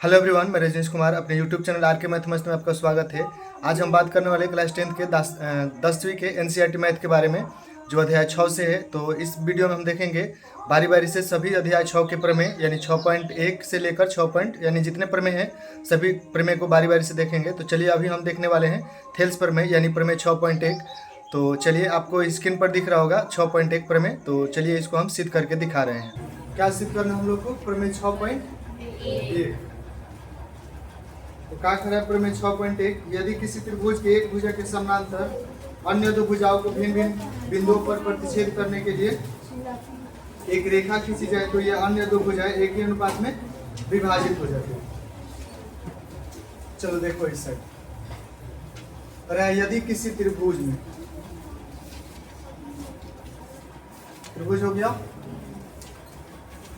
Hello everyone, मैं रजनीश कुमार अपने YouTube channel are के मैथमेटिक्स में आपका स्वागत है। आज हम बात करने वाले क्लास 10th के 10वीं के एनसीईआरटी मैथ के बारे में, जो अध्याय 6 से है। तो इस वीडियो में हम देखेंगे बारी बारी से सभी अध्याय 6 के प्रमेय, यानी 6.1 से लेकर 6 यानी जितने प्रमेय हैं सभी प्रमेय को बारी बारी से देखेंगे। तो चलिए अभी हम देखने वाले हैं थेल्स प्रमेय यानी प्रमेय 6.1। तो चलिए, आपको स्क्रीन पर दिख रहा होगा 6.1 प्रमेय। तो चलिए इसको हम सिद्ध करके दिखा रहे हैं। क्या सिद्ध करना हम लोग को? प्रमेय 6.1। तो क्या करें? प्रमेय 6.1, यदि किसी त्रिभुज के एक भुजा के समानांतर अन्य दो भुजाओं को भिन्न भिन्न बिंदुओं पर प्रतिच्छेद करने के लिए एक रेखा खींची जाए तो यह अन्य दो भुजाएं एक ही अनुपात में विभाजित हो जाती है। चलो देखो इस साइड। अरे यदि किसी त्रिभुज में, त्रिभुज हो गया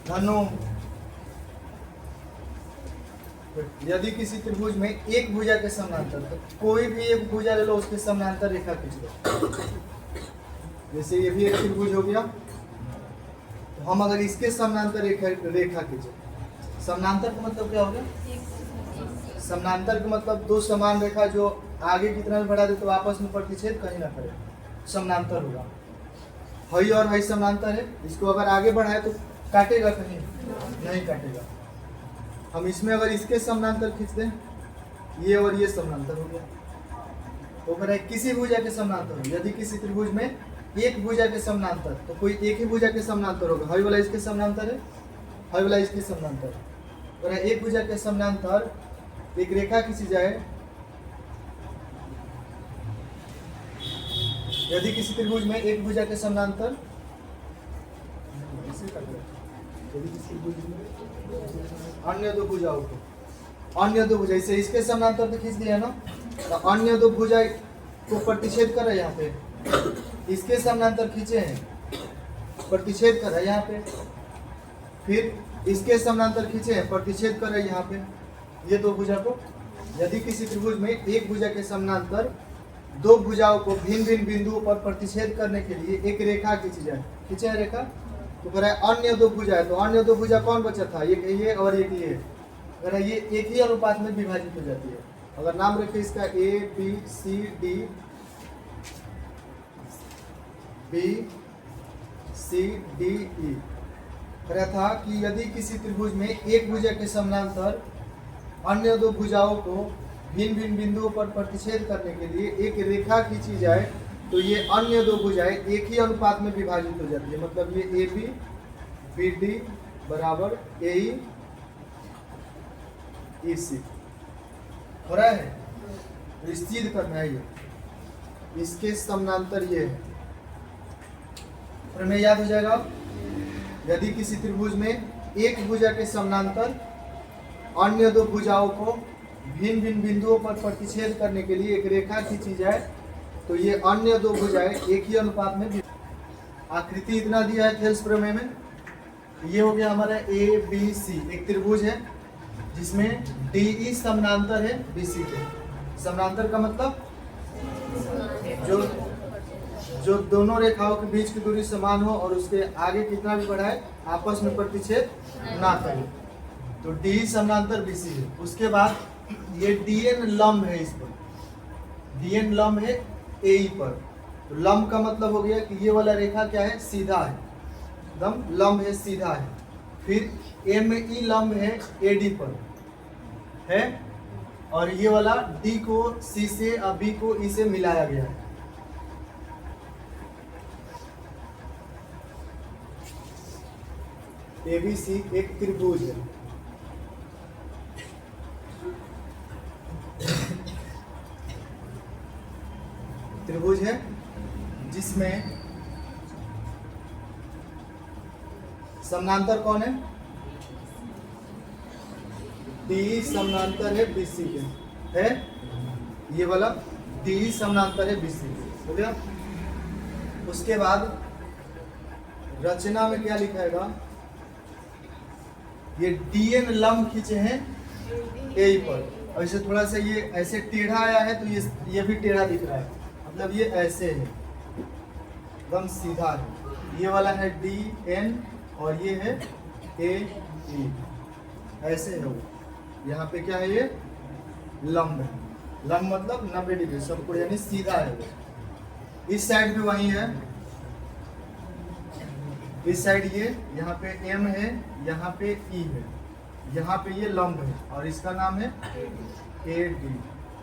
धनो, यदि किसी त्रिभुज में एक भुजा के समानांतर, तो कोई भी एक भुजा ले लो, उसके समानांतर रेखा खींच लो। जैसे ये भी एक त्रिभुज हो गया, तो हम अगर इसके समानांतर रेखा खींचे, समानांतर का मतलब क्या हो गया? समानांतर का मतलब दो समान रेखा जो आगे कितना भी बढ़ा दे तो आपस में प्रतिच्छेद कहीं ना करे, समानांतर होगा। हई और हई समानांतर है, इसको अगर आगे बढ़ाए तो काटेगा कहीं? नहीं काटेगा। हम इसमें अगर इसके समानांतर खींच दें, ये और ये समानांतर हो गया। तो अगर है किसी भुजा के समानांतर हो, यदि किसी त्रिभुज में एक भुजा के समानांतर, तो कोई एक ही भुजा के समानांतर होगा। हई वाला इसके समानांतर है, हई वाला इसके समानांतर। अगर एक भुजा के समानांतर एक रेखा खींची जाए, यदि किसी त्रिभुज में एक भुजा के समानांतर, अन्य दो भुजाओं को, अन्य दो भुजा, इसे इसके समानांतर तो खींच दिया ना, तो अन्य दो भुजा को प्रतिच्छेद कर रहे हैं यहाँ पे। इसके समानांतर खींचे हैं, प्रतिच्छेद कर रहे हैं यहाँ पे। फिर इसके समानांतर खींचे हैं, प्रतिच्छेद कर रहे हैं यहाँ पे, ये दो भुजा को। यदि किसी त्रिभुज में एक भुजा के समानांतर दो भुजाओं को भिन्न भिन्न बिंदुओं पर प्रतिच्छेद करने के लिए एक रेखा खींची जाए, खींचे है रेखा, तो कह रहा है अन्य दो भुजा है। तो अन्य दो भुजा कौन बचा था? ये और एक ये। अगर ये एक ही अनुपात में विभाजित हो जाती है। अगर नाम रखे इसका A B C D, B C D E. कह रहा था कि यदि किसी त्रिभुज में एक भुजा के समानांतर अन्य दो भुजाओं को भिन्न भिन्न बिंदुओं पर प्रतिच्छेद करने के लिए एक रेखा खींची जाए तो ये अन्य दो भुजाएं एक ही अनुपात में विभाजित हो जाती है। मतलब ये ए बी बी डी बराबर ए ई सी हो रहा है। तो सिद्ध करना है, ये इसके समानांतर ये है। प्रमेय याद हो जाएगा। यदि किसी त्रिभुज में एक भुजा के समानांतर अन्य दो भुजाओं को भिन्न भिन्न बिंदुओं पर प्रतिच्छेद करने के लिए एक रेखा खींची जाए तो ये अन्य दो भुजाएं एक ही अनुपात में। आकृति इतना दिया है थेल्स प्रमेय में। ये हो गया हमारा ए बी सी, एक त्रिभुज है जिसमें डी ई समानांतर है बी सी के। समानांतर का मतलब जो दोनों रेखाओं के बीच की दूरी समान हो और उसके आगे कितना भी बढ़ाए आपस में प्रतिच्छेद ना करे, तो डी समानांतर बी सी है। उसके बाद ये डी एन लंब है, इस पर डी एन लंब है ए पर। तो लंब का मतलब हो गया कि ये वाला रेखा क्या है? सीधा है, एकदम लंब है, सीधा है। फिर एम ई लंब है ए डी पर है, और ये वाला डी को सी से और बी को ई से मिलाया गया है। ए बी सी एक त्रिभुज है। त्रिभुज है जिसमें समानांतर कौन है? डी समानांतर है बीसी के, है ये वाला डी समानांतर है बीसी के, हो गया। उसके बाद रचना में क्या लिखाएगा? ये डी एन लंब खींचे हैं ए पर, और इसे थोड़ा सा ये ऐसे टेढ़ा आया है तो ये भी टेढ़ा दिख रहा है, मतलब ये ऐसे है, एकदम सीधा है। ये वाला है डी एन और ये है ए ई, ऐसे है वो। यहाँ पे क्या है, ये लंब है। लंब मतलब 90 डिग्री सबको, यानी सीधा है वो। इस साइड भी वही है, इस साइड ये, यहाँ पे M है, यहाँ पे E है, यहाँ पे ये लंब है और इसका नाम है AD,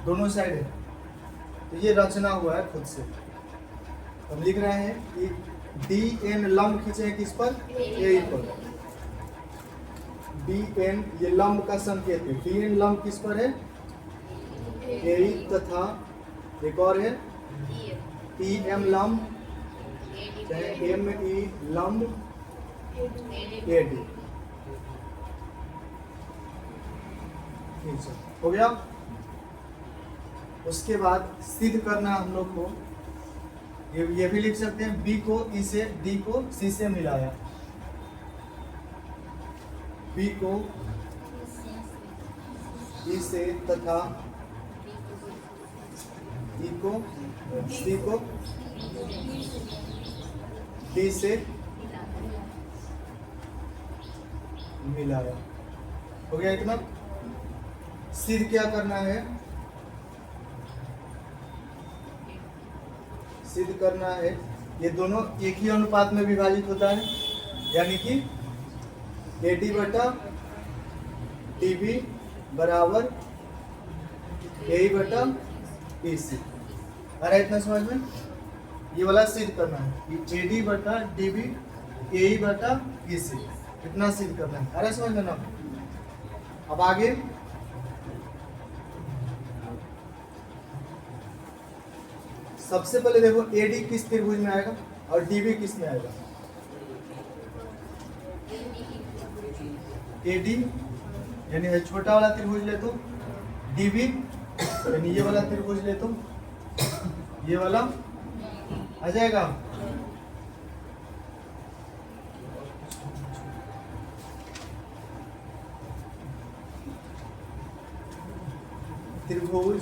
दोनों साइड है। तो ये रचना हुआ है खुद से। हम लिख रहे हैं कि DN लंब खींचे हैं किस पर, A पर। DN ये लंब का संकेत है। DN लंब किस पर है, A तथा एक और है EM लंब, चाहे ME लंब AD। हो गया। उसके बाद सिद्ध करना हम लोग को, ये भी लिख सकते हैं, B को E से, D को C से मिलाया, B को E से तथा E को C को D से मिलाया। हो गया इतना। सिद्ध क्या करना है, सिद्ध करना है ये दोनों एक ही अनुपात में विभाजित होता है, यानी कि AD बटा DB बराबर AE बटा EC। आ रहा है इतना समझ में? ये वाला सिद्ध करना है कि AD बटा DB AE बटा EC, इतना सिद्ध करना है। आ रहा है समझ में ना? अब आगे सबसे पहले देखो AD किस त्रिभुज में आएगा और DB किस में आएगा। AD यानी छोटा वाला त्रिभुज ले तो, DB यानी ये वाला त्रिभुज ले तो ये वाला आ जाएगा। त्रिभुज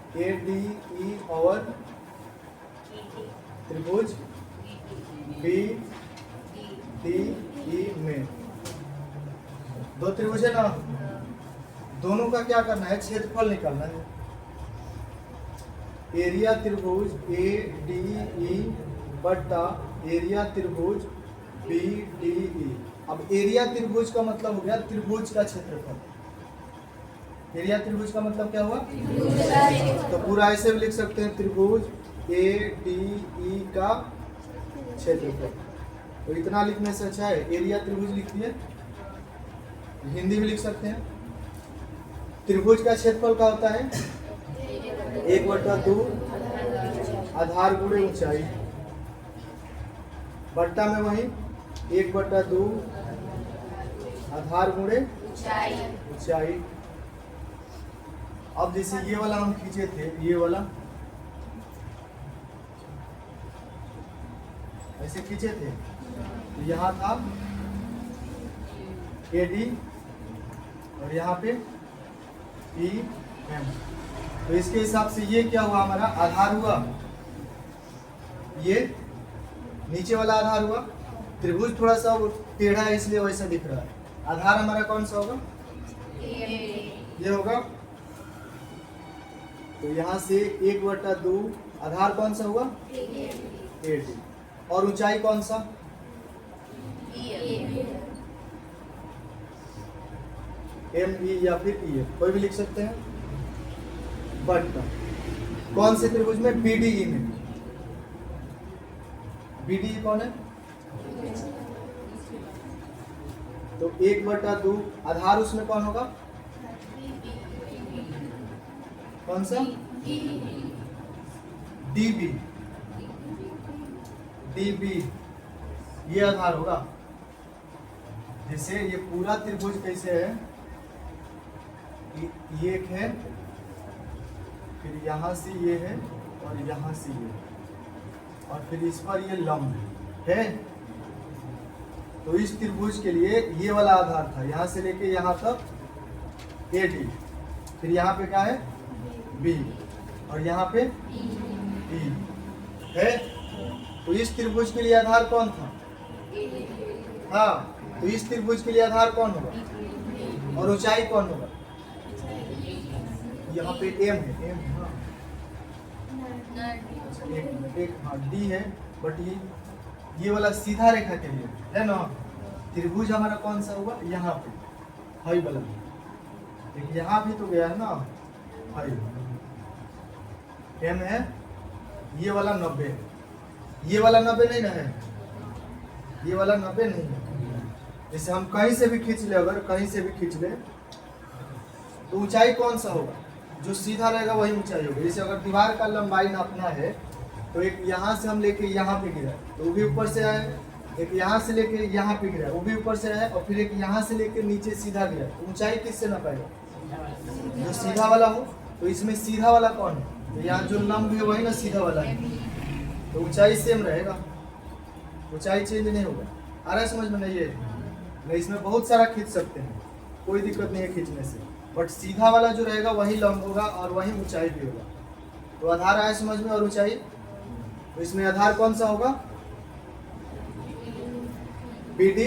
ABADE और त्रिभुज BDE में दो त्रिभुज है ना, दोनों का क्या करना है, क्षेत्रफल निकालना है। एरिया त्रिभुज ADE बटा एरिया त्रिभुज BDE। अब एरिया त्रिभुज का मतलब हो गया त्रिभुज का क्षेत्रफल। एरिया त्रिभुज का मतलब क्या हुआ, तो पूरा ऐसे भी लिख सकते हैं, त्रिभुज ADE का क्षेत्रफल। तो इतना लिखने से अच्छा है एरिया त्रिभुज लिख दिए। हिंदी भी लिख सकते हैं। त्रिभुज का क्षेत्रफल क्या होता है, 1/2 आधार गुणे ऊंचाई, बट्टा में वही 1/2 आधार गुणे ऊंचाई। अब जैसे ये वाला हम खींचे थे, ये वाला ऐसे खींचे थे, तो यहाँ था AD और यहाँ पे EM। तो इसके हिसाब से ये क्या हुआ, हमारा आधार हुआ, ये नीचे वाला आधार हुआ। त्रिभुज थोड़ा सा टेढ़ा है इसलिए वैसा दिख रहा है। आधार हमारा कौन सा होगा, ये होगा। तो यहाँ से 1/2 आधार कौन सा हुआ, AD, और ऊंचाई कौन सा, ME या फिर EF, कोई भी लिख सकते हैं। बट्टा कौन से त्रिभुज में, BDE में। BDE कौन है, तो 1/2 आधार उसमें कौन होगा, कौन सा, DB ये आधार होगा। जैसे ये पूरा त्रिभुज कैसे है, ये एक है, फिर यहाँ से ये है और यहाँ से ये, और फिर इस पर ये लंब है। तो इस त्रिभुज के लिए ये वाला आधार था, यहाँ से लेके यहाँ तक AD, फिर यहाँ पे क्या है B, और यहाँ पे E है। तो इस त्रिभुज के लिए आधार कौन था, हाँ, तो इस त्रिभुज के लिए आधार कौन होगा और ऊंचाई कौन होगा? यहाँ पे एम है, एम हाँ एक हाँ डी है, बट ये वाला सीधा रेखा के लिए है ना। त्रिभुज हमारा कौन सा होगा? यहाँ पे हाई वाला, एक यहाँ भी तो गया है ना हाई, एम है, ये वाला 90 है, ये वाला 90 नहीं ना है, ये वाला 90 नहीं है। जैसे हम कहीं से भी खींच ले, अगर कहीं से भी खींच ले तो ऊंचाई कौन सा होगा? जो सीधा रहेगा वही ऊंचाई होगी। जैसे अगर दीवार का लंबाई नापना है तो एक यहाँ से हम लेके यहाँ पे गिरा तो वो भी ऊपर से आए, एक यहाँ से लेके यहाँ पे गिरा वो भी ऊपर से आए, और फिर एक यहाँ से लेके नीचे सीधा गिरा, तो ऊंचाई किससे नापेगा? जो सीधा वाला हो। तो इसमें सीधा वाला कौन है? तो यहाँ जो लंब है वही ना सीधा वाला है, तो ऊंचाई सेम रहेगा, ऊंचाई चेंज नहीं होगा। आ रहा है समझ में? नहीं है नहीं, इसमें बहुत सारा खींच सकते हैं, कोई दिक्कत नहीं है खींचने से, बट सीधा वाला जो रहेगा वही लंब होगा और वही ऊंचाई भी होगा। तो आधार आया समझ में और ऊंचाई, तो इसमें आधार कौन सा होगा? BD,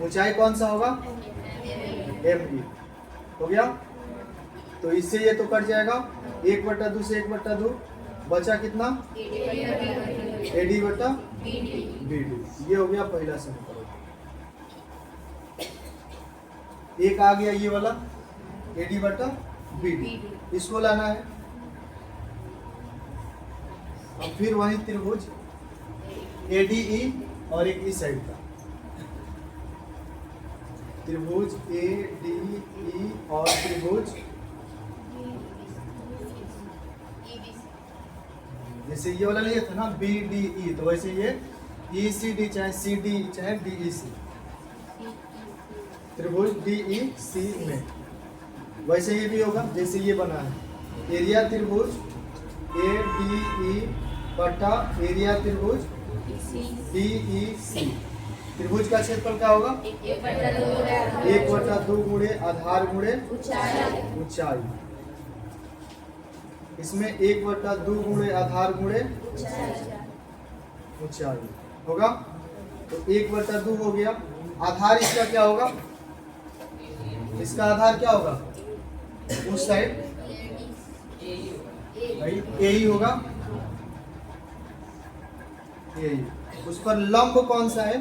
ऊंचाई कौन सा होगा? ME। हो गया? तो इससे ये तो कट जाएगा, 1/2 से 1/2 बचा कितना? AD/BD। ये हो गया पहला समीकरण। एक आ गया ये वाला AD/BD, इसको लाना है। अब फिर वही त्रिभुज ADE और एक इस साइड का त्रिभुज ADE और त्रिभुज, जैसे ये वाला लिया था ना BDE, तो वैसे ये ECD चाहे CD चाहे DEC, त्रिभुज DEC में वैसे ये भी होगा। जैसे ये बना है एरिया त्रिभुज ADE बटा एरिया त्रिभुज DEC, त्रिभुज का क्षेत्रफल क्या होगा? 1/2 गुणे आधार गुणे ऊंचाई। इसमें 1/2 गुणे आधार गुणे ऊंचाई होगा, तो 1/2 हो गया। आधार इसका क्या होगा? इसका आधार क्या होगा? उस साइड AE होगा, AE। उस पर लंब कौन सा है?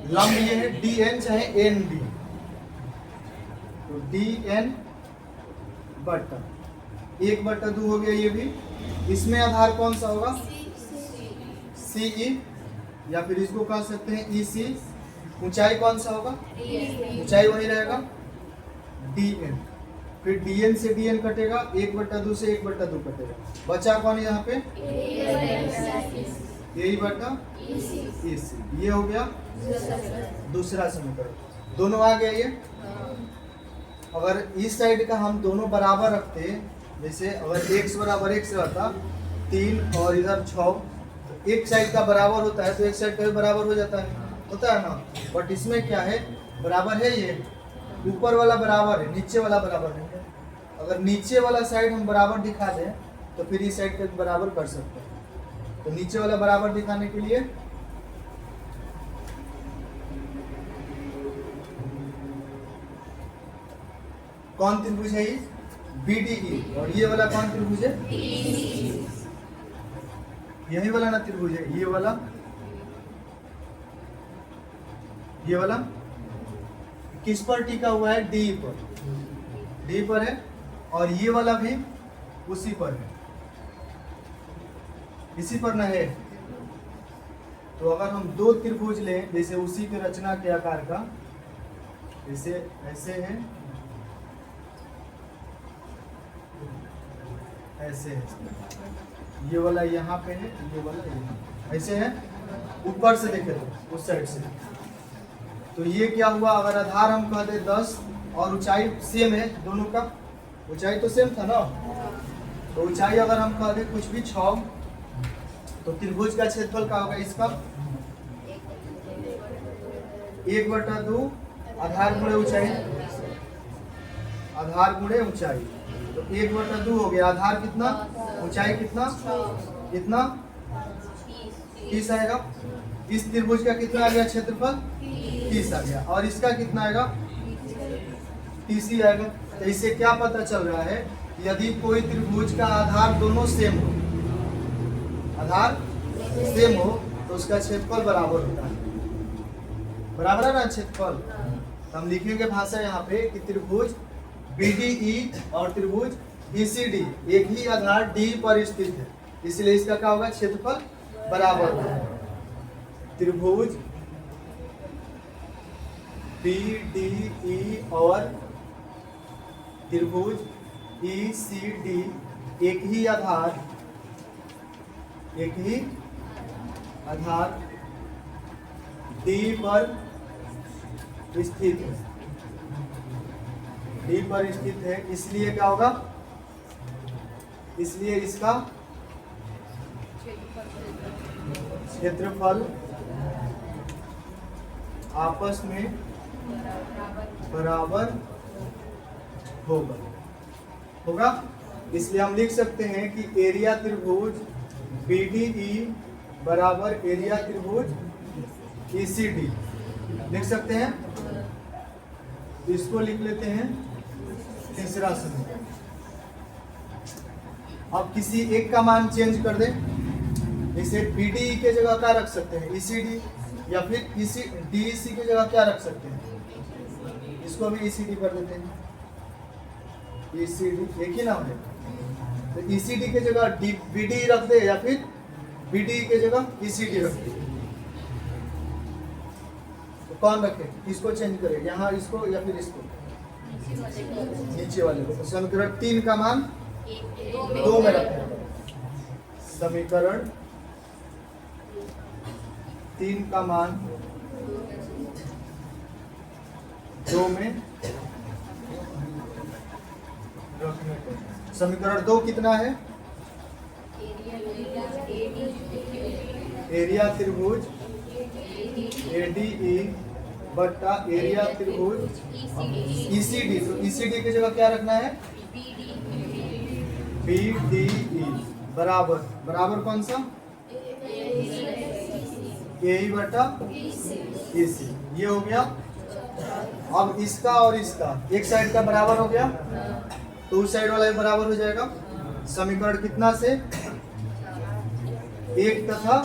लंब ये है DN चाहे ND, तो DN बटा 1/2 हो गया ये भी। इसमें आधार कौन सा होगा? CE, या फिर इसको कह सकते हैं EC। ऊंचाई कौन सा होगा? ऊंचाई वही रहेगा DN, फिर DN से DN कटेगा, 1/2 से 1/2 कटेगा, बचा कौन यहाँ पे? AE/EC। ये हो गया दूसरा समीकरण। दोनों आ गया ये। अगर इस साइड का हम दोनों बराबर रखते, जैसे अगर x = x रहता 3 और इधर 6, तो एक साइड का बराबर होता है तो एक साइड का भी बराबर हो जाता है, होता है ना। बट इसमें क्या है? बराबर है, ये ऊपर वाला बराबर है, नीचे वाला बराबर नहीं है। अगर नीचे वाला साइड हम बराबर दिखा दें तो फिर इस साइड का बराबर कर सकते हैं। तो नीचे वाला बराबर दिखाने के लिए कौन त्रिभुज है? BDE। और ये वाला कौन त्रिभुज है? यही वाला ना त्रिभुज है, ये वाला, ये वाला किस पर टिका हुआ है? D पर, D पर है, और ये वाला भी उसी पर है, इसी पर ना है। तो अगर हम दो त्रिभुज लें, जैसे उसी के रचना के आकार का, जैसे ऐसे है, ऐसे है, ये वाला यहाँ पे है, ये वाला यहाँ, ऐसे है, ऊपर से देखे तो उस साइड से। तो ये क्या हुआ? अगर आधार हम कह दे 10 और ऊंचाई सेम है, दोनों का ऊंचाई तो सेम था ना, तो ऊंचाई अगर हम कह दे कुछ भी 6, तो त्रिभुज का क्षेत्रफल क्या होगा? इसका 1/2 आधार गुणे ऊंचाई, आधार गुणे ऊंचाई, तो 1/2 हो गया। आधार कितना? ऊंचाई कितना? कितना? 30 आएगा। इस त्रिभुज का कितना आ गया क्षेत्रफल 30 आ गया, और इसका कितना आएगा 30 ही आएगा। तो इससे क्या पता चल रहा है, यदि कोई त्रिभुज का आधार दोनों सेम हो, आधार सेम हो, तो उसका क्षेत्रफल बराबर होता है। बराबर है ना क्षेत्रफल। तो हम लिखेंगे भाषा यहाँ पे कि त्रिभुज BDE और त्रिभुज ECD एक ही आधार D पर स्थित है, इसलिए इसका क्या होगा क्षेत्रफल बराबर होगा। त्रिभुज BDE और त्रिभुज ECD एक ही आधार D पर स्थित है, D पर स्थित है, इसलिए क्या होगा, इसलिए इसका क्षेत्रफल आपस में बराबर होगा। इसलिए हम लिख सकते हैं कि एरिया त्रिभुज BDE बराबर एरिया त्रिभुज ECD लिख सकते हैं। इसको लिख लेते हैं तीसरा समीकरण। अब किसी एक का मान चेंज कर दें, जैसे BDE के जगह क्या रख सकते हैं ECD, या फिर DEC के जगह क्या रख सकते हैं, इसको भी ECD कर देते हैं। ECD एक ही नाम है, तो ECD के जगह BDE रख दे या फिर BDE के जगह ECD रख दे, तो कौन रखे, किसको चेंज करे, यहाँ इसको या फिर इसको, नीचे वाले को। तो समीकरण 3 का मान 2 में रखें। समीकरण 3 का मान 2 में रखने को। समीकरण 2 कितना है, एरिया त्रिभुज ADE बट्टा एरिया त्रिभुज ECD। तो ECD की जगह क्या रखना है BDE बराबर कौन सा AE बट्टा EC। ये हो गया। अब इसका और इसका एक साइड का बराबर हो गया, तो उस साइड वाला भी बराबर हो जाएगा। समीकरण कितना से 1 तथा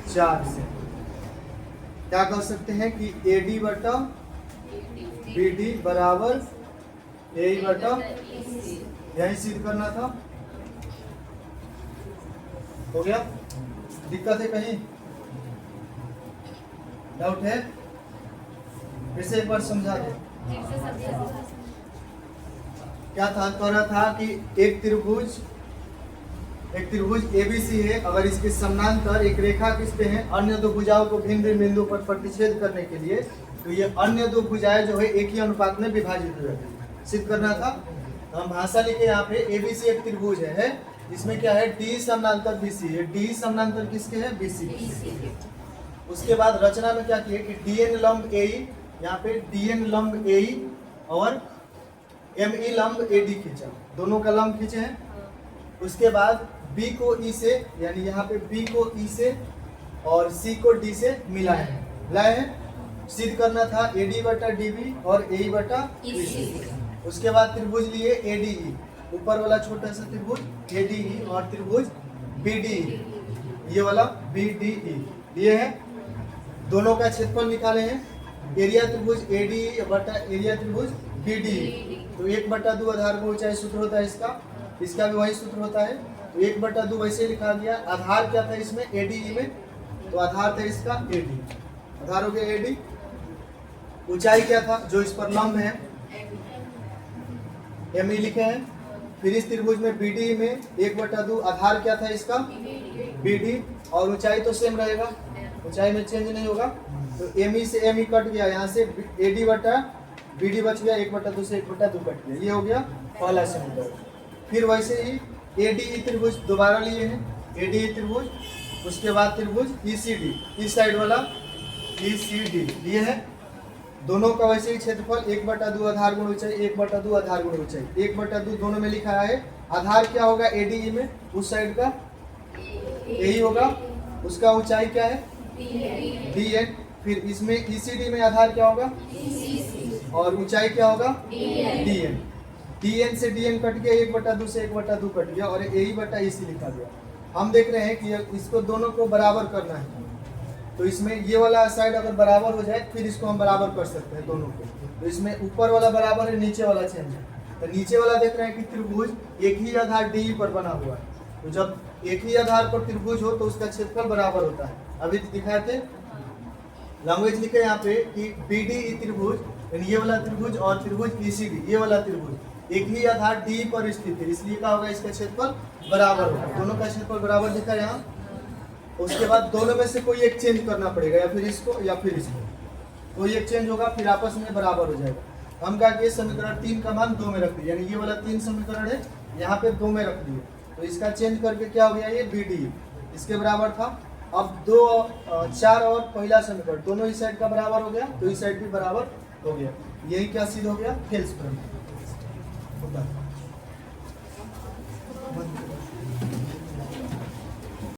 4 से क्या कर सकते हैं कि AD बटा BD बराबर AE बटा, यही सिद्ध करना था। हो गया, दिक्कत है कहीं, डाउट है, फिर से एक बार समझा दो। क्या था, कह रहा था कि एक त्रिभुज ABC है, अगर इसके समानांतर एक रेखा खींचते हैं अन्य दो भुजाओं को भिन्न भिन्न बिंदु पर प्रतिच्छेद करने के लिए, तो ये अन्य दो भुजाएं जो है एक ही अनुपात में विभाजित हो जाती है, सिद्ध करना था। तो हम भाषा लिखे यहाँ पे ABC एक त्रिभुज है, इसमें क्या है D समानांतर BC है। D समानांतर किसके है, BC। उसके बाद रचना में क्या किए कि DN लंब AE, यहाँ पे DN लंब AE और ME लंब AD खींचा, दोनों का लंब खींचे हैं। उसके बाद B को E से, यानी यहाँ पे B को E से और C को D से लाए हैं। सिद्ध करना था AD बटा DB और AE बटा EC। उसके बाद त्रिभुज लिए ADE, ऊपर वाला छोटा सा त्रिभुज ADE और त्रिभुज BDE, ये वाला BDE ये है। दोनों का क्षेत्रफल निकाले हैं। एरिया त्रिभुज ADE बटा एरिया त्रिभुज BDE, तो 1/2 आधार को ऊंचाई सूत्र होता है इसका भी वही सूत्र होता है। तो 1/2 वैसे लिखा गया। आधार क्या था इसमें ADE में, तो आधार था इसका AD, आधार हो गया AD। ऊंचाई क्या था जो इस पर लंब है ME लिखे हैं। फिर इस त्रिभुज में BDE में 1/2 आधार क्या था इसका BD, और ऊंचाई तो सेम रहेगा, ऊंचाई में चेंज नहीं होगा। तो ME से ME कट गया, यहाँ से AD बटा BD बच गया, 1/2 से 1/2 कट गया। ये हो गया पहला समीकरण। फिर वैसे ही ADE त्रिभुज दोबारा लिए हैं, ADE त्रिभुज। उसके बाद त्रिभुज ECD, इस साइड वाला ECD लिए है। दोनों का वैसे ही क्षेत्रफल 1/2 आधार गुण ऊंचाई, 1/2 आधार गुण ऊंचाई, 1/2 दोनों में लिखा है। आधार क्या होगा ADE में, उस साइड का यही होगा। उसका ऊंचाई क्या है? DN। फिर इसमें ECD में आधार क्या होगा? और ऊंचाई क्या होगा? DN। DN से DN कट गया, 1/2 से 1/2 कट गया और AE/EC लिखा गया। हम देख रहे हैं कि इसको दोनों को बराबर करना है, तो इसमें ये वाला साइड अगर बराबर हो जाए फिर इसको हम बराबर कर सकते हैं दोनों को। तो इसमें ऊपर वाला बराबर है, नीचे वाला चेंज है। तो नीचे वाला देख रहे हैं कि त्रिभुज एक ही आधार DE पर बना हुआ है, तो जब एक ही आधार पर त्रिभुज हो तो उसका क्षेत्रफल बराबर होता है। अभी दिखाए थे, लैंग्वेज लिखे यहाँ पे कि BDE त्रिभुज, यानी ये वाला त्रिभुज और त्रिभुज ECD, ये वाला त्रिभुज एक ही आधार DE पर स्थित है, इसलिए क्या होगा? इसका क्षेत्रफल बराबर होगा। दोनों का क्षेत्रफल बराबर दिखा है यहाँ। उसके बाद दोनों में से कोई एक चेंज करना पड़ेगा, या फिर इसको या फिर इसको, कोई एक चेंज होगा फिर आपस में बराबर हो जाएगा। हम कहा कि समीकरण 3 का मान 2 में रख दिए, यानी ये वाला 3 समीकरण है यहाँ पे 2 में रख दिए, तो इसका चेंज करके क्या हो गया? ये BDE इसके बराबर था। अब 2 4 और पहला समीकरण दोनों इस साइड का बराबर हो गया, तो इस साइड भी बराबर हो गया। यही क्या सिद्ध हो गया? फेल्स प्रमेय होता है।